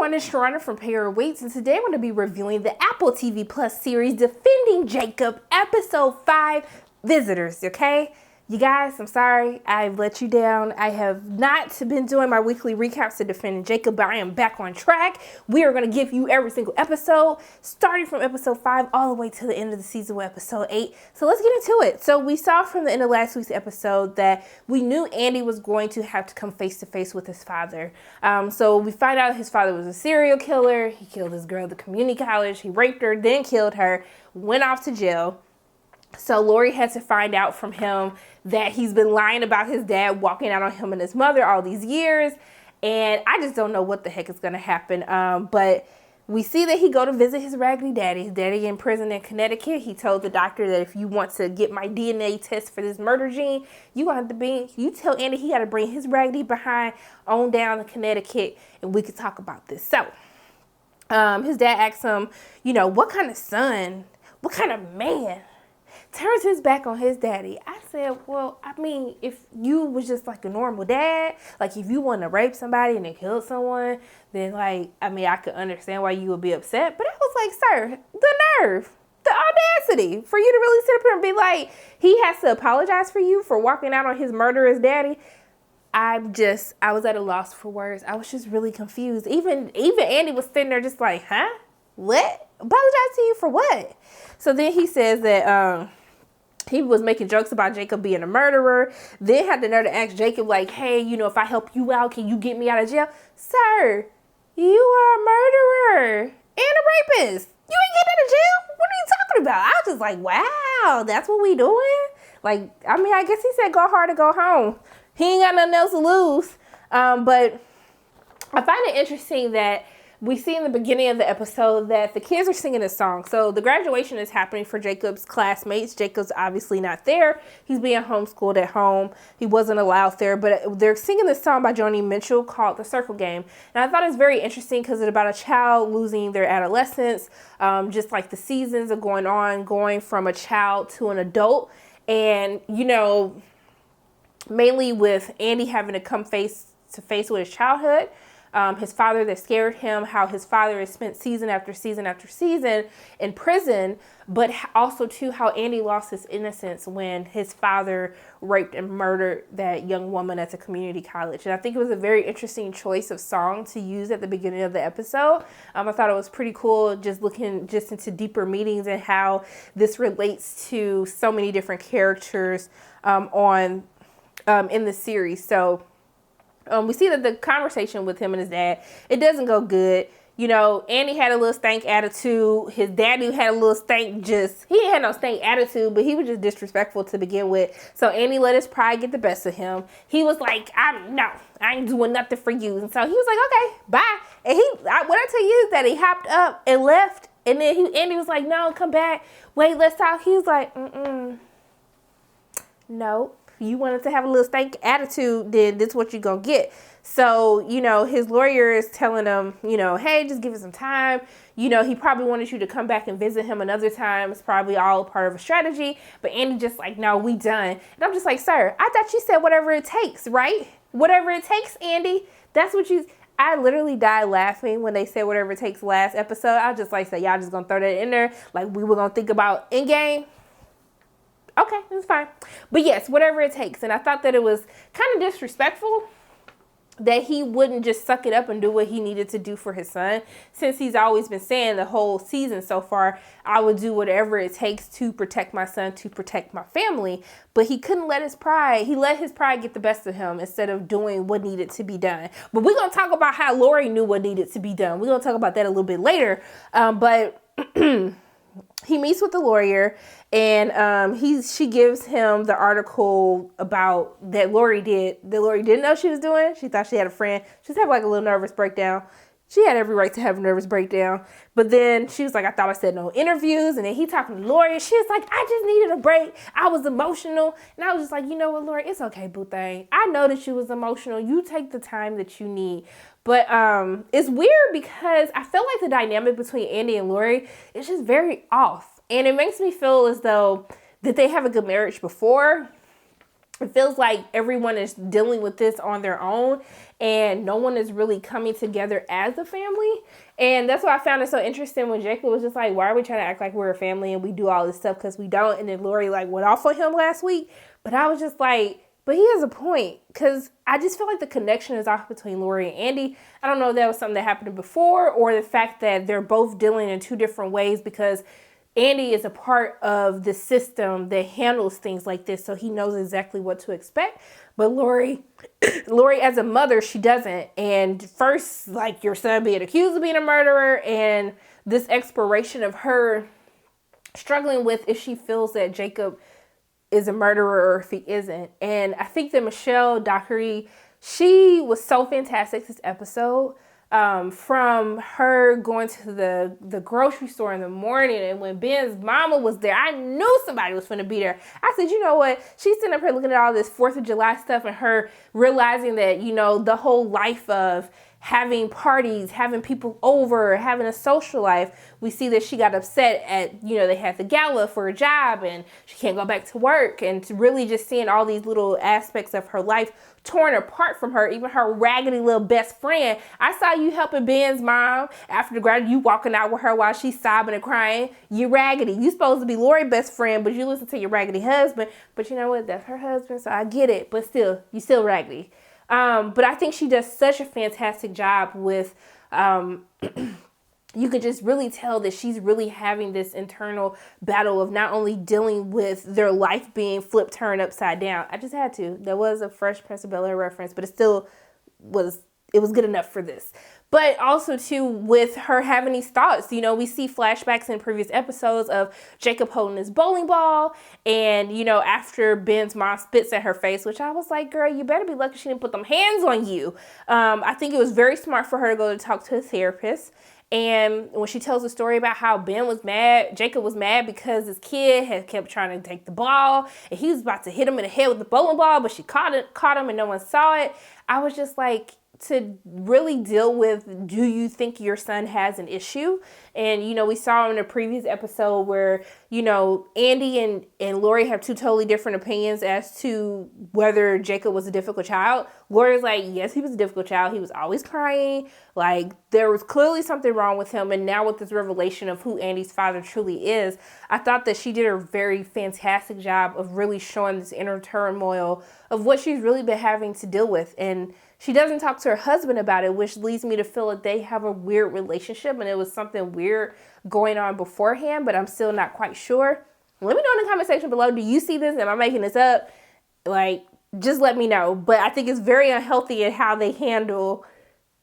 everyone, it's Sharana from Pay Your Weights, and today I'm going to be reviewing the Apple TV Plus series Defending Jacob, Episode 5, Visitors, okay? You guys, I'm sorry, I've let you down. I have not been doing my weekly recaps of Defending Jacob, but I am back on track. We are going to give you every single episode, starting from Episode 5 all the way to the end of the season with Episode 8. So let's get into it. So we saw from the end of last week's episode that we knew Andy was going to have to come face to face with his father. So we find out his father was a serial killer. He killed his girl at the community college. He raped her, then killed her, went off to jail. So Laurie had to find out from him that he's been lying about his dad walking out on him and his mother all these years. And I just don't know what the heck is going to happen. But we see that he go to visit his raggedy daddy. His daddy in prison in Connecticut. He told the doctor that if you want to get my DNA test for this murder gene, you tell Andy he got to bring his raggedy behind on down to Connecticut and we could talk about this. So his dad asked him, what kind of son, what kind of man turns his back on his daddy? I said, well, I mean, if you was just like a normal dad, like if you wanted to rape somebody and they killed someone, then I could understand why you would be upset. But I was like, sir, the nerve, the audacity for you to really sit up here and be like, he has to apologize for you for walking out on his murderous daddy. I was at a loss for words. I was just really confused. Even Andy was sitting there just like, huh? What? Apologize to you for what? So then he says that he was making jokes about Jacob being a murderer. Then had the nerve to ask Jacob, like, hey, if I help you out, can you get me out of jail? Sir, you are a murderer and a rapist. You ain't getting out of jail? What are you talking about? I was just like, wow, that's what we doing? I guess he said go hard or go home. He ain't got nothing else to lose. But I find it interesting that we see in the beginning of the episode that the kids are singing a song. So the graduation is happening for Jacob's classmates. Jacob's obviously not there. He's being homeschooled at home. He wasn't allowed there, but they're singing this song by Joni Mitchell called The Circle Game. And I thought it was very interesting because it's about a child losing their adolescence, just like the seasons are going from a child to an adult. And, mainly with Andy having to come face to face with his childhood. His father that scared him, how his father has spent season after season after season in prison, but also too how Andy lost his innocence when his father raped and murdered that young woman at the community college. And I think it was a very interesting choice of song to use at the beginning of the episode. I thought it was pretty cool just looking into deeper meanings and how this relates to so many different characters in the series. So we see that the conversation with him and his dad, it doesn't go good. Andy had a little stank attitude. His daddy had a little stank he ain't had no stank attitude, but he was just disrespectful to begin with. So Andy let his pride get the best of him. He was like, I ain't doing nothing for you. And so he was like, okay, bye. And what I tell you is that he hopped up and left. And then Andy was like, no, come back. Wait, let's talk. He was like, no. You wanted to have a little stank attitude, then this is what you're going to get. So, his lawyer is telling him, hey, just give it some time. He probably wanted you to come back and visit him another time. It's probably all part of a strategy. But Andy just like, no, we done. And I'm just like, sir, I thought you said whatever it takes, right? Whatever it takes, Andy. That's what I literally died laughing when they said whatever it takes last episode. I just say, y'all just going to throw that in there. Like we were going to think about Endgame. Okay, it's fine. But yes, whatever it takes. And I thought that it was kind of disrespectful that he wouldn't just suck it up and do what he needed to do for his son. Since he's always been saying the whole season so far, I would do whatever it takes to protect my son, to protect my family. But he couldn't let his pride get the best of him instead of doing what needed to be done. But we're going to talk about how Laurie knew what needed to be done. We're going to talk about that a little bit later. But he meets with the lawyer and she gives him the article about that Laurie didn't know she was doing. She thought she had a friend. She was having like a little nervous breakdown. She had every right to have a nervous breakdown. But then she was like, I thought I said no interviews. And then he talking to Laurie. She was like, I just needed a break. I was emotional. And I was just like, you know what, Laurie? It's okay, boo thing. I know that you was emotional. You take the time that you need. But it's weird because I feel like the dynamic between Andy and Laurie is just very off. And it makes me feel as though, did they have a good marriage before? it feels like everyone is dealing with this on their own and no one is really coming together as a family. And that's why I found it so interesting when Jacob was just like, why are we trying to act like we're a family and we do all this stuff because we don't? And then Laurie like went off on him last week. But I was just like, but he has a point, because I just feel like the connection is off between Laurie and Andy. I don't know if that was something that happened before or the fact that they're both dealing in two different ways, because Andy is a part of the system that handles things like this, so he knows exactly what to expect. But Laurie as a mother, she doesn't. And first, like, your son being accused of being a murderer, and this exploration of her struggling with if she feels that Jacob is a murderer or if he isn't. And I think that Michelle Dockery, she was so fantastic this episode. From her going to the grocery store in the morning, and when Ben's mama was there, I knew somebody was going to be there. I said, you know what? She's sitting up here looking at all this 4th of July stuff and her realizing that, you know, the whole life of having parties, having people over, having a social life. We see that she got upset at, you know, they had the gala for a job and she can't go back to work, and to really just seeing all these little aspects of her life torn apart from her, even her raggedy little best friend. I saw you helping Ben's mom after the grad, you walking out with her while she's sobbing and crying. You raggedy. You supposed to be Laurie's best friend, but you listen to your raggedy husband. But you know what? That's her husband, so I get it. But still, you still raggedy. But I think she does such a fantastic job with, you could just really tell that she's really having this internal battle of not only dealing with their life being flipped, turned upside down. I just had to. There was a Fresh Prince of Bel-Air reference, but it was good enough for this. But also, too, with her having these thoughts, you know, we see flashbacks in previous episodes of Jacob holding his bowling ball. And, you know, after Ben's mom spits at her face, which I was like, girl, you better be lucky she didn't put them hands on you. I think it was very smart for her to go to talk to a therapist. And when she tells the story about how Ben was mad, Jacob was mad because his kid had kept trying to take the ball and he was about to hit him in the head with the bowling ball, but she caught him and no one saw it. I was just like, to really deal with, do you think your son has an issue? And, you know, we saw in a previous episode where, you know, Andy and Laurie have two totally different opinions as to whether Jacob was a difficult child. Laurie's like, yes, he was a difficult child. He was always crying. Like, there was clearly something wrong with him. And now with this revelation of who Andy's father truly is, I thought that she did a very fantastic job of really showing this inner turmoil of what she's really been having to deal with. And she doesn't talk to her husband about it, which leads me to feel that they have a weird relationship and it was something weird going on beforehand, but I'm still not quite sure. Let me know in the comment section below. Do you see this? Am I making this up? Like, just let me know. But I think it's very unhealthy in how they handle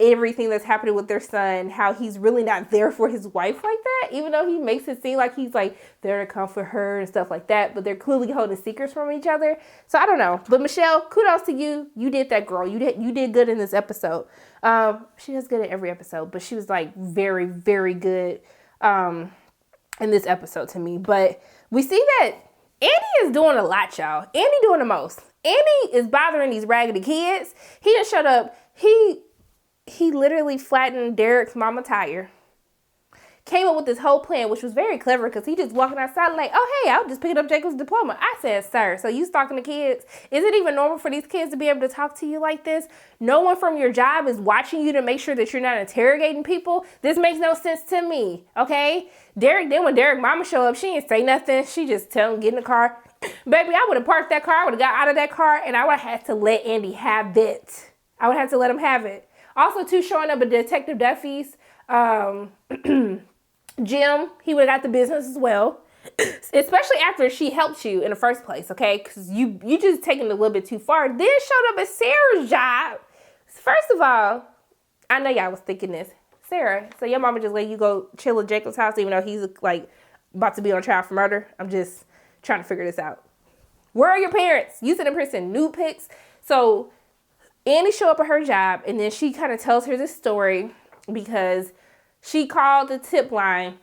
everything that's happening with their son, how he's really not there for his wife like that, even though he makes it seem like he's like there to comfort her and stuff like that, but they're clearly holding secrets from each other. So I don't know. But Michelle, kudos to you. You did that, girl. You did good in this episode. She does good in every episode, but she was like very, very good in this episode to me. But we see that Andy is doing a lot, y'all. Andy doing the most. Andy is bothering these raggedy kids. He just showed up. He literally flattened Derek's mama tire. Came up with this whole plan, which was very clever because he just walking outside like, oh, hey, I was just picking up Jacob's diploma. I said, sir, so you stalking the kids? Is it even normal for these kids to be able to talk to you like this? No one from your job is watching you to make sure that you're not interrogating people. This makes no sense to me, okay? Then when Derek's mama showed up, she didn't say nothing. She just tell him, get in the car. Baby, I would have parked that car. I would have got out of that car, and I would have had to let Andy have it. I would have to let him have it. Also, too, showing up at Detective Duffy's gym, he would have got the business as well. Especially after she helped you in the first place, okay? Because you just taking it a little bit too far. Then showed up at Sarah's job. First of all, I know y'all was thinking this. Sarah, so your mama just let you go chill at Jacob's house even though he's like about to be on trial for murder? I'm just trying to figure this out. Where are your parents? You sent in person nude pics. So Annie showed up at her job, and then she kind of tells her this story because she called the tip line,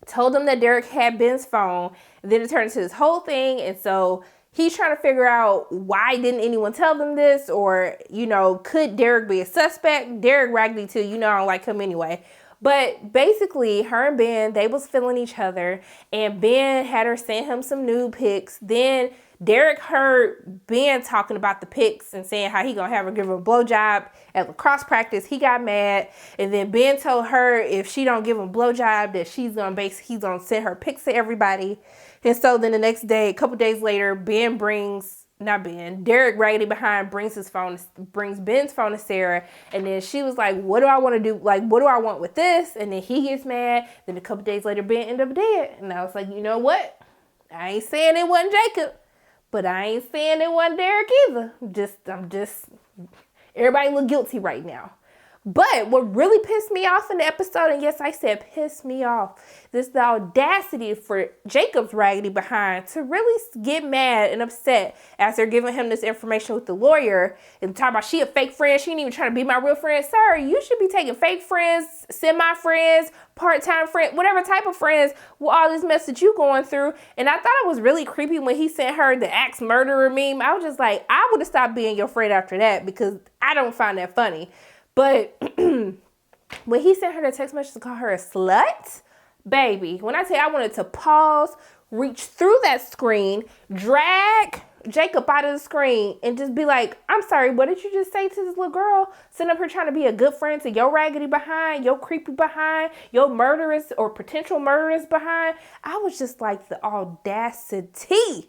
told them that Derek had Ben's phone, and then it turned into this whole thing. And so he's trying to figure out why didn't anyone tell them this, or, you know, could Derek be a suspect? Derek raggedy too, you know, I don't like him anyway. But basically, her and Ben, they was feeling each other, and Ben had her send him some nude pics. Then Derek heard Ben talking about the pics and saying how he gonna have her give her a blowjob at lacrosse practice. He got mad, and then Ben told her if she don't give him a blowjob, that he's gonna send her pics to everybody. And so then the next day, a couple days later, Derek raggedy behind brings Ben's phone to Sarah, and then she was like, what do I want to do? Like, what do I want with this? And then he gets mad. Then a couple days later, Ben ended up dead. And I was like, you know what? I ain't saying it wasn't Jacob, but I ain't saying it wasn't Derek either. Everybody look guilty right now. But what really pissed me off in the episode, and yes, I said pissed me off, this the audacity for Jacob's raggedy behind to really get mad and upset as they're giving him this information with the lawyer and talking about she a fake friend. She ain't even trying to be my real friend. Sir, you should be taking fake friends, semi-friends, part-time friends, whatever type of friends with all this mess that you going through. And I thought it was really creepy when he sent her the axe murderer meme. I was just like, I would have stopped being your friend after that because I don't find that funny. But when he sent her the text message to call her a slut, baby, when I tell you I wanted to pause, reach through that screen, drag Jacob out of the screen, and just be like, I'm sorry, what did you just say to this little girl? Sitting up here trying to be a good friend to your raggedy behind, your creepy behind, your murderous or potential murderous behind. I was just like, the audacity.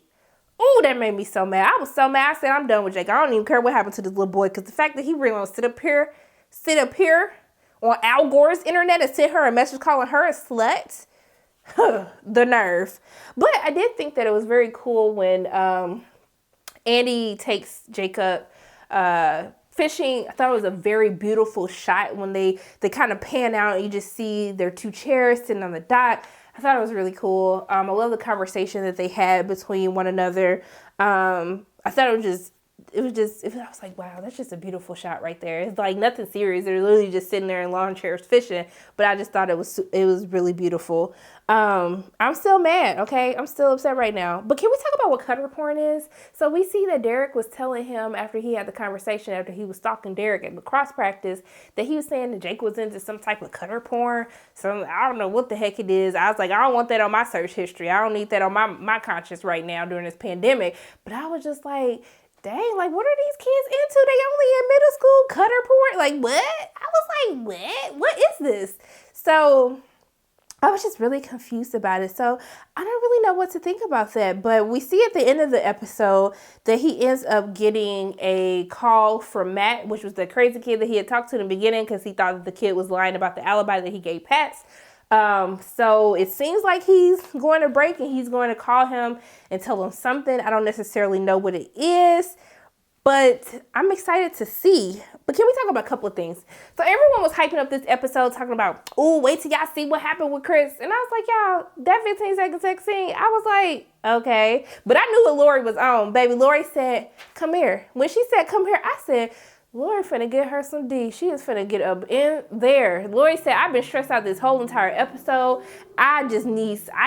Ooh, that made me so mad. I was so mad. I said, I'm done with Jake. I don't even care what happened to this little boy, because the fact that he really want to sit up here on Al Gore's internet and send her a message calling her a slut, the nerve. But I did think that it was very cool when Andy takes Jacob fishing. I thought it was a very beautiful shot when they kind of pan out and you just see their two chairs sitting on the dock. I thought it was really cool. I love the conversation that they had between one another. I thought I was like, wow, that's just a beautiful shot right there. It's like nothing serious. They're literally just sitting there in lawn chairs fishing. But I just thought it was really beautiful. I'm still mad, okay? I'm still upset right now. But can we talk about what cutter porn is? So we see that Derek was telling him after he had the conversation, after he was stalking Derek at lacrosse practice, that he was saying that Jake was into some type of cutter porn. So I don't know what the heck it is. I was like, I don't want that on my search history. I don't need that on my conscience right now during this pandemic. But I was just like, dang, like, what are these kids into? They only in middle school, cutter porn? Like, what? I was like, what? What is this? So I was just really confused about it. So I don't really know what to think about that. But we see at the end of the episode that he ends up getting a call from Matt, which was the crazy kid that he had talked to in the beginning because he thought that the kid was lying about the alibi that he gave Pat's. So it seems like he's going to break and he's going to call him and tell him something. I don't necessarily know what it is, but I'm excited to see. But can we talk about a couple of things? So everyone was hyping up this episode, talking about, oh, wait till y'all see what happened with Chris. And I was like, y'all, that 15-second sex scene, I was like, okay. But I knew what Laurie was on. Baby, Laurie said, come here. When she said, come here, I said, Laurie finna get her some D. She is finna get up in there. Laurie said, I've been stressed out this whole entire episode. I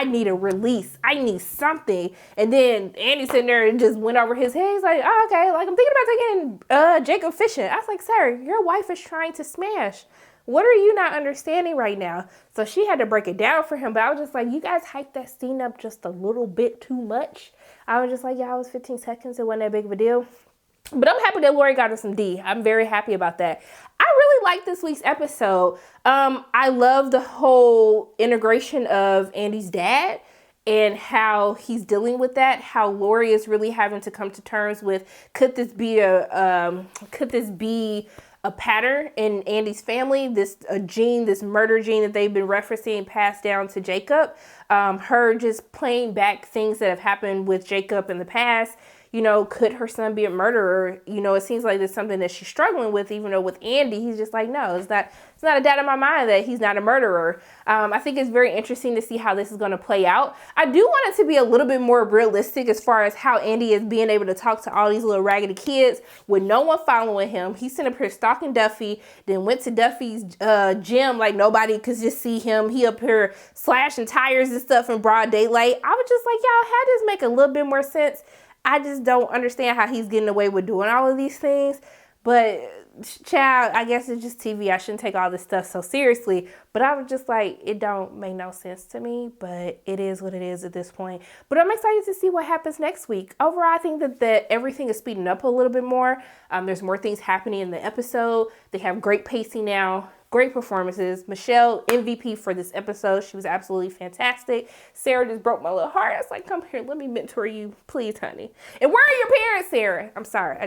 need a release. I need something. And then Andy sitting there and just went over his head. He's like, oh, okay. Like, I'm thinking about taking Jacob fishing. I was like, sir, your wife is trying to smash. What are you not understanding right now? So she had to break it down for him. But I was just like, you guys hyped that scene up just a little bit too much. I was just like, yeah, it was 15 seconds. It wasn't that big of a deal. But I'm happy that Laurie got her some D. I'm very happy about that. I really like this week's episode. I love the whole integration of Andy's dad and how he's dealing with that. How Laurie is really having to come to terms with, could this be a pattern in Andy's family? This murder gene that they've been referencing passed down to Jacob. Her just playing back things that have happened with Jacob in the past. You know, could her son be a murderer? You know, it seems like it's something that she's struggling with, even though with Andy, he's just like, no, it's not a doubt in my mind that he's not a murderer. I think it's very interesting to see how this is going to play out. I do want it to be a little bit more realistic as far as how Andy is being able to talk to all these little raggedy kids with no one following him. He's sitting up here stalking Duffy, then went to Duffy's gym like nobody could just see him. He up here slashing tires and stuff in broad daylight. I was just like, y'all, how does this make a little bit more sense? I just don't understand how he's getting away with doing all of these things. But child, I guess it's just TV. I shouldn't take all this stuff so seriously. But I was just like, it don't make no sense to me. But it is what it is at this point. But I'm excited to see what happens next week. Overall, I think that everything is speeding up a little bit more. There's more things happening in the episode. They have great pacing now. Great performances. Michelle, MVP for this episode. She was absolutely fantastic. Sarah just broke my little heart. I was like, come here, let me mentor you, please, honey. And where are your parents, Sarah? I'm sorry.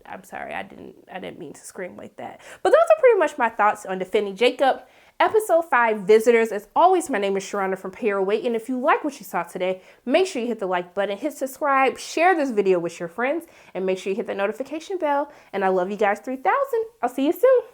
I'm sorry. I didn't mean to scream like that. But those are pretty much my thoughts on Defending Jacob. Episode 5, Visitors. As always, my name is Sharonda from Pay Your Weight. And if you like what you saw today, make sure you hit the like button, hit subscribe, share this video with your friends, and make sure you hit the notification bell. And I love you guys 3000. I'll see you soon.